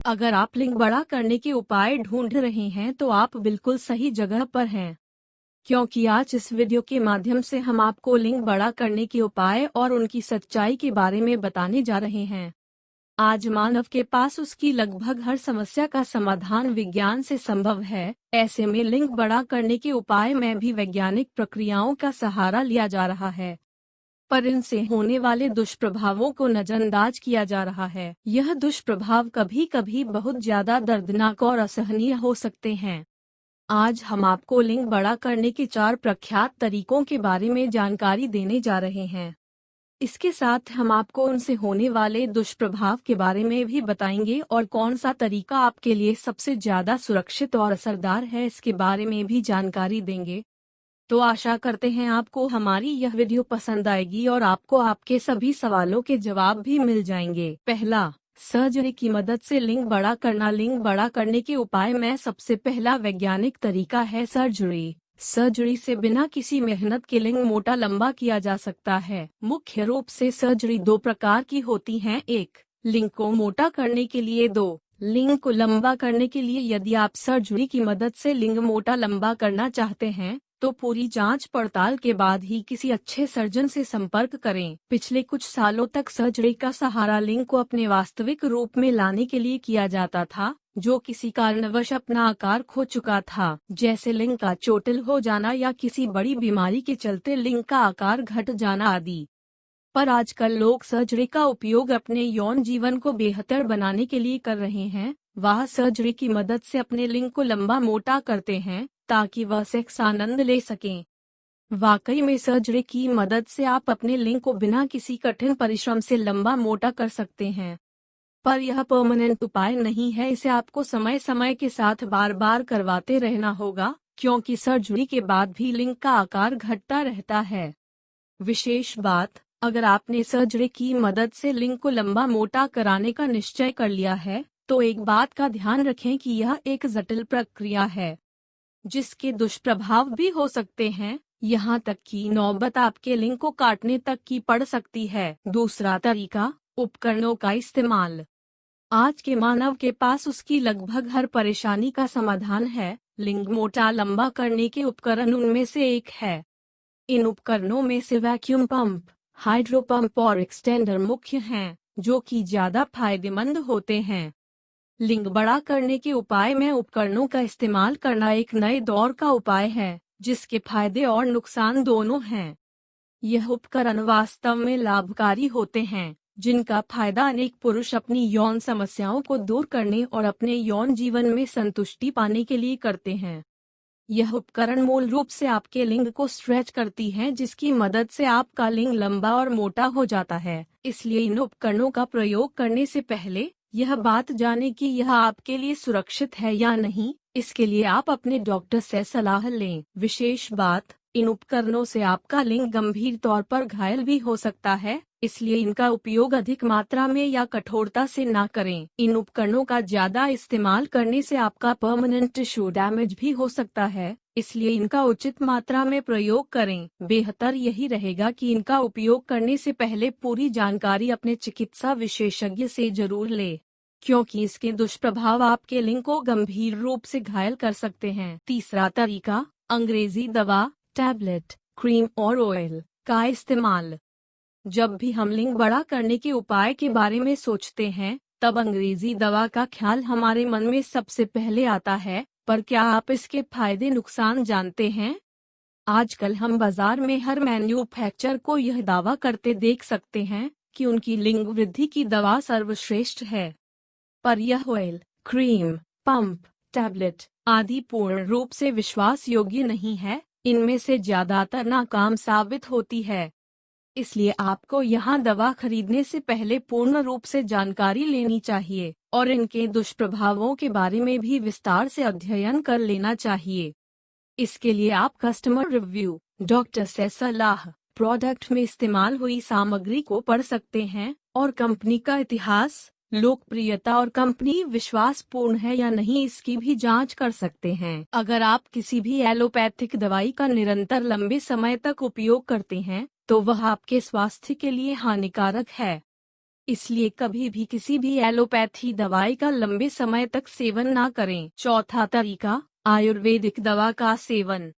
अगर आप लिंग बड़ा करने के उपाय ढूंढ रहे हैं तो आप बिल्कुल सही जगह पर हैं, क्योंकि आज इस वीडियो के माध्यम से हम आपको लिंग बड़ा करने के उपाय और उनकी सच्चाई के बारे में बताने जा रहे हैं। आज मानव के पास उसकी लगभग हर समस्या का समाधान विज्ञान से संभव है। ऐसे में लिंग बड़ा करने के उपाय में भी वैज्ञानिक प्रक्रियाओं का सहारा लिया जा रहा है, पर इनसे होने वाले दुष्प्रभावों को नजरअंदाज किया जा रहा है। यह दुष्प्रभाव कभी कभी बहुत ज्यादा दर्दनाक और असहनीय हो सकते हैं। आज हम आपको लिंग बड़ा करने के 4 प्रख्यात तरीकों के बारे में जानकारी देने जा रहे हैं। इसके साथ हम आपको उनसे होने वाले दुष्प्रभाव के बारे में भी बताएंगे और कौन सा तरीका आपके लिए सबसे ज्यादा सुरक्षित और असरदार है इसके बारे में भी जानकारी देंगे। तो आशा करते हैं आपको हमारी यह वीडियो पसंद आएगी और आपको आपके सभी सवालों के जवाब भी मिल जाएंगे। पहला, सर्जरी की मदद से लिंग बड़ा करना। लिंग बड़ा करने के उपाय में सबसे पहला वैज्ञानिक तरीका है सर्जरी। सर्जरी से बिना किसी मेहनत के लिंग मोटा लंबा किया जा सकता है। मुख्य रूप से सर्जरी 2 प्रकार की होती हैं। 1, लिंग को मोटा करने के लिए। 2, लिंग को लंबा करने के लिए। यदि आप सर्जरी की मदद से लिंग मोटा लंबा करना चाहते हैं तो पूरी जांच पड़ताल के बाद ही किसी अच्छे सर्जन से संपर्क करें। पिछले कुछ सालों तक सर्जरी का सहारा लिंग को अपने वास्तविक रूप में लाने के लिए किया जाता था, जो किसी कारणवश अपना आकार खो चुका था, जैसे लिंग का चोटिल हो जाना या किसी बड़ी बीमारी के चलते लिंग का आकार घट जाना आदि। पर आजकल लोग सर्जरी का उपयोग अपने यौन जीवन को बेहतर बनाने के लिए कर रहे हैं। वह सर्जरी की मदद से अपने लिंग को लंबा मोटा करते हैं ताकि वह सेक्स आनंद ले सकें। वाकई में सर्जरी की मदद से आप अपने लिंग को बिना किसी कठिन परिश्रम से लंबा मोटा कर सकते हैं, पर यह परमानेंट उपाय नहीं है। इसे आपको समय समय के साथ बार बार करवाते रहना होगा, क्योंकि सर्जरी के बाद भी लिंग का आकार घटता रहता है। विशेष बात, अगर आपने सर्जरी की मदद से लिंग को लंबा मोटा कराने का निश्चय कर लिया है तो एक बात का ध्यान रखें कि यह एक जटिल प्रक्रिया है, जिसके दुष्प्रभाव भी हो सकते हैं, यहाँ तक कि नौबत आपके लिंग को काटने तक की पड़ सकती है। दूसरा तरीका, उपकरणों का इस्तेमाल। आज के मानव के पास उसकी लगभग हर परेशानी का समाधान है। लिंग मोटा लंबा करने के उपकरण उनमें से एक है। इन उपकरणों में से वैक्यूम पंप, हाइड्रो पंप और एक्सटेंडर मुख्य हैं, जो कि ज्यादा फायदेमंद होते हैं। लिंग बड़ा करने के उपाय में उपकरणों का इस्तेमाल करना एक नए दौर का उपाय है, जिसके फायदे और नुकसान दोनों हैं। यह उपकरण वास्तव में लाभकारी होते हैं, जिनका फायदा अनेक पुरुष अपनी यौन समस्याओं को दूर करने और अपने यौन जीवन में संतुष्टि पाने के लिए करते हैं। यह उपकरण मूल रूप से आपके लिंग को स्ट्रेच करती हैं, जिसकी मदद से आपका लिंग लंबा और मोटा हो जाता है। इसलिए इन उपकरणों का प्रयोग करने से पहले यह बात जानें कि यह आपके लिए सुरक्षित है या नहीं। इसके लिए आप अपने डॉक्टर से सलाह लें। विशेष बात, इन उपकरणों से आपका लिंग गंभीर तौर पर घायल भी हो सकता है, इसलिए इनका उपयोग अधिक मात्रा में या कठोरता से ना करें। इन उपकरणों का ज्यादा इस्तेमाल करने से आपका परमानेंट टिश्यू डैमेज भी हो सकता है, इसलिए इनका उचित मात्रा में प्रयोग करें। बेहतर यही रहेगा कि इनका उपयोग करने से पहले पूरी जानकारी अपने चिकित्सा विशेषज्ञ से जरूर लें, क्योंकि इसके दुष्प्रभाव आपके लिंग को गंभीर रूप से घायल कर सकते हैं। तीसरा तरीका, अंग्रेजी दवा, टैबलेट, क्रीम और ऑयल का इस्तेमाल। जब भी हम लिंग बड़ा करने के उपाय के बारे में सोचते हैं, तब अंग्रेजी दवा का ख्याल हमारे मन में सबसे पहले आता है, पर क्या आप इसके फायदे नुकसान जानते हैं? आजकल हम बाजार में हर मैन्युफैक्चरर को यह दावा करते देख सकते हैं कि उनकी लिंग वृद्धि की दवा सर्वश्रेष्ठ है, पर यह ऑयल, क्रीम, पंप, टैबलेट आदि पूर्ण रूप से विश्वास योग्य नहीं है। इनमें से ज्यादातर नाकाम साबित होती है। इसलिए आपको यहाँ दवा खरीदने से पहले पूर्ण रूप से जानकारी लेनी चाहिए और इनके दुष्प्रभावों के बारे में भी विस्तार से अध्ययन कर लेना चाहिए। इसके लिए आप कस्टमर रिव्यू, डॉक्टर से सलाह, प्रोडक्ट में इस्तेमाल हुई सामग्री को पढ़ सकते हैं और कंपनी का इतिहास, लोकप्रियता और कंपनी विश्वासपूर्ण है या नहीं इसकी भी जांच कर सकते हैं। अगर आप किसी भी एलोपैथिक दवाई का निरंतर लंबे समय तक उपयोग करते हैं तो वह आपके स्वास्थ्य के लिए हानिकारक है। इसलिए कभी भी किसी भी एलोपैथी दवाई का लंबे समय तक सेवन ना करें। चौथा तरीका, आयुर्वेदिक दवा का सेवन।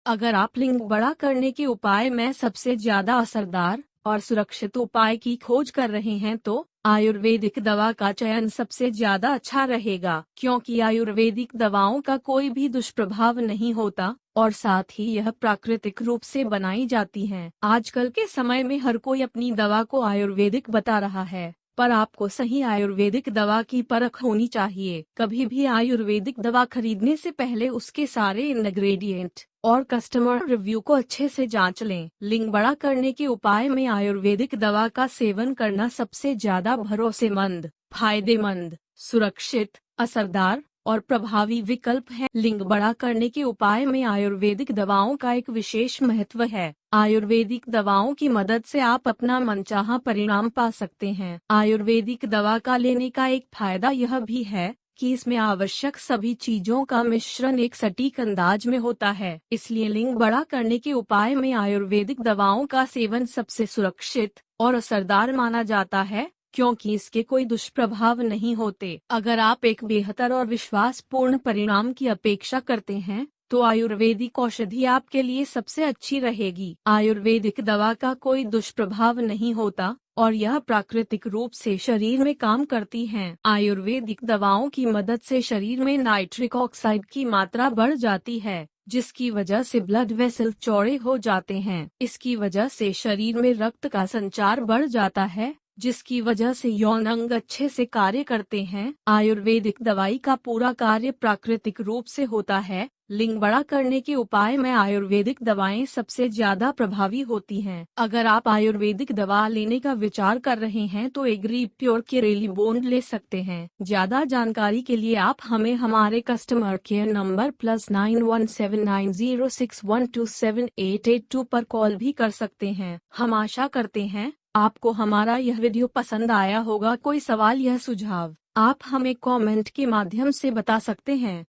अगर आप लिंग बड़ा करने के उपाय में सबसे ज्यादा असरदार और सुरक्षित उपाय की खोज कर रहे हैं तो आयुर्वेदिक दवा का चयन सबसे ज्यादा अच्छा रहेगा, क्योंकि आयुर्वेदिक दवाओं का कोई भी दुष्प्रभाव नहीं होता और साथ ही यह प्राकृतिक रूप से बनाई जाती हैं। आजकल के समय में हर कोई अपनी दवा को आयुर्वेदिक बता रहा है, पर आपको सही आयुर्वेदिक दवा की परख होनी चाहिए। कभी भी आयुर्वेदिक दवा खरीदने से पहले उसके सारे इंग्रेडिएंट और कस्टमर रिव्यू को अच्छे से जांच लें। लिंग बड़ा करने के उपाय में आयुर्वेदिक दवा का सेवन करना सबसे ज्यादा भरोसेमंद, फायदेमंद, सुरक्षित, असरदार और प्रभावी विकल्प है। लिंग बड़ा करने के उपाय में आयुर्वेदिक दवाओं का एक विशेष महत्व है। आयुर्वेदिक दवाओं की मदद से आप अपना मनचाहा परिणाम पा सकते हैं। आयुर्वेदिक दवा का लेने का एक फायदा यह भी है कि इसमें आवश्यक सभी चीजों का मिश्रण एक सटीक अंदाज में होता है। इसलिए लिंग बड़ा करने के उपाय में आयुर्वेदिक दवाओं का सेवन सबसे सुरक्षित और असरदार माना जाता है, क्योंकि इसके कोई दुष्प्रभाव नहीं होते। अगर आप एक बेहतर और विश्वासपूर्ण परिणाम की अपेक्षा करते हैं तो आयुर्वेदिक औषधि आपके लिए सबसे अच्छी रहेगी। आयुर्वेदिक दवा का कोई दुष्प्रभाव नहीं होता और यह प्राकृतिक रूप से शरीर में काम करती हैं। आयुर्वेदिक दवाओं की मदद से शरीर में नाइट्रिक ऑक्साइड की मात्रा बढ़ जाती है, जिसकी वजह से ब्लड वेसल चौड़े हो जाते हैं। इसकी वजह से शरीर में रक्त का संचार बढ़ जाता है, जिसकी वजह से यौन अंग अच्छे से कार्य करते हैं। आयुर्वेदिक दवाई का पूरा कार्य प्राकृतिक रूप से होता है। लिंग बड़ा करने के उपाय में आयुर्वेदिक दवाएं सबसे ज्यादा प्रभावी होती हैं। अगर आप आयुर्वेदिक दवा लेने का विचार कर रहे हैं तो एग्री प्योर केरेली बोन्ड ले सकते हैं। ज्यादा जानकारी के लिए आप हमें हमारे कस्टमर केयर नंबर +917906127882 पर कॉल भी कर सकते हैं। हम आशा करते हैं आपको हमारा यह वीडियो पसंद आया होगा। कोई सवाल या सुझाव आप हमें कमेंट के माध्यम से बता सकते हैं।